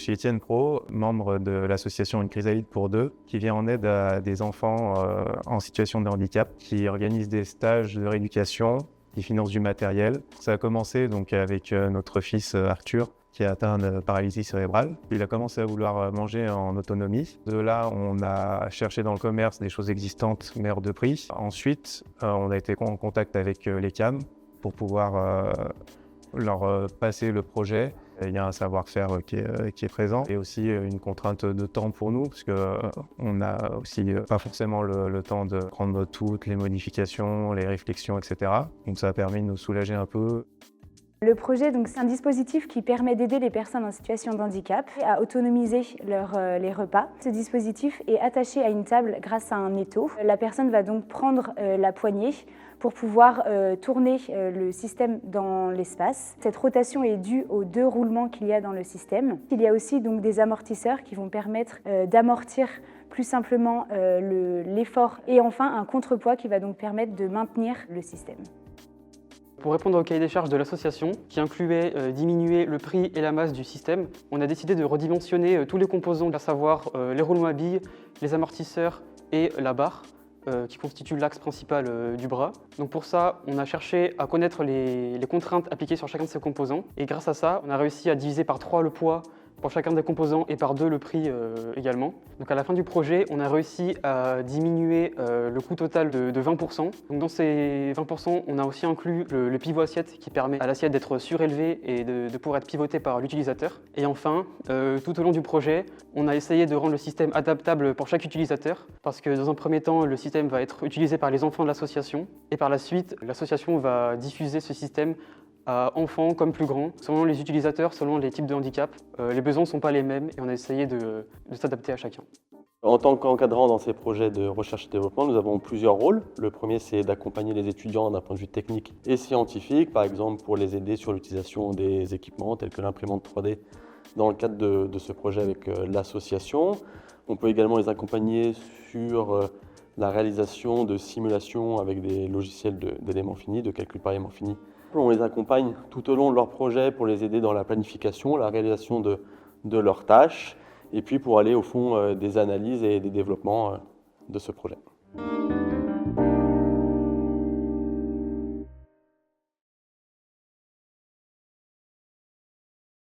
suis Étienne Pro, membre de l'association Une chrysalide pour deux, qui vient en aide à des enfants en situation de handicap, qui organise des stages de rééducation, qui finance du matériel. Ça a commencé donc avec notre fils Arthur, qui est atteint de paralysie cérébrale. Il a commencé à vouloir manger en autonomie. De là, on a cherché dans le commerce des choses existantes, mais hors de prix. Ensuite, on a été en contact avec les CAM pour pouvoir leur passer le projet. Il y a un savoir-faire qui est présent et aussi une contrainte de temps pour nous parce qu'on n'a aussi pas forcément le temps de prendre toutes les modifications, les réflexions, etc. Donc ça a permis de nous soulager un peu. Le projet, c'est un dispositif qui permet d'aider les personnes en situation de handicap à autonomiser les repas. Ce dispositif est attaché à une table grâce à un étau. La personne va donc prendre la poignée pour pouvoir tourner le système dans l'espace. Cette rotation est due aux 2 roulements qu'il y a dans le système. Il y a aussi donc des amortisseurs qui vont permettre d'amortir plus simplement l'effort et enfin un contrepoids qui va donc permettre de maintenir le système. Pour répondre au cahier des charges de l'association, qui incluait diminuer le prix et la masse du système, on a décidé de redimensionner tous les composants, à savoir les roulements à billes, les amortisseurs et la barre, qui constitue l'axe principal du bras. Donc pour ça, on a cherché à connaître les contraintes appliquées sur chacun de ces composants. Et grâce à ça, on a réussi à diviser par 3 le poids pour chacun des composants et par 2 le prix également. Donc à la fin du projet, on a réussi à diminuer le coût total de 20%. Donc dans ces 20%, on a aussi inclus le pivot assiette qui permet à l'assiette d'être surélevée et de pouvoir être pivotée par l'utilisateur. Et enfin, tout au long du projet, on a essayé de rendre le système adaptable pour chaque utilisateur parce que dans un premier temps, le système va être utilisé par les enfants de l'association et par la suite, l'association va diffuser ce système à enfants comme plus grands, selon les utilisateurs, selon les types de handicap. Les besoins ne sont pas les mêmes et on a essayé de s'adapter à chacun. En tant qu'encadrant dans ces projets de recherche et développement, nous avons plusieurs rôles. Le premier, c'est d'accompagner les étudiants d'un point de vue technique et scientifique, par exemple pour les aider sur l'utilisation des équipements tels que l'imprimante 3D dans le cadre de ce projet avec l'association. On peut également les accompagner sur la réalisation de simulations avec des logiciels d'éléments finis, de calcul par éléments finis. On les accompagne tout au long de leur projet pour les aider dans la planification, la réalisation de leurs tâches et puis pour aller au fond des analyses et des développements de ce projet.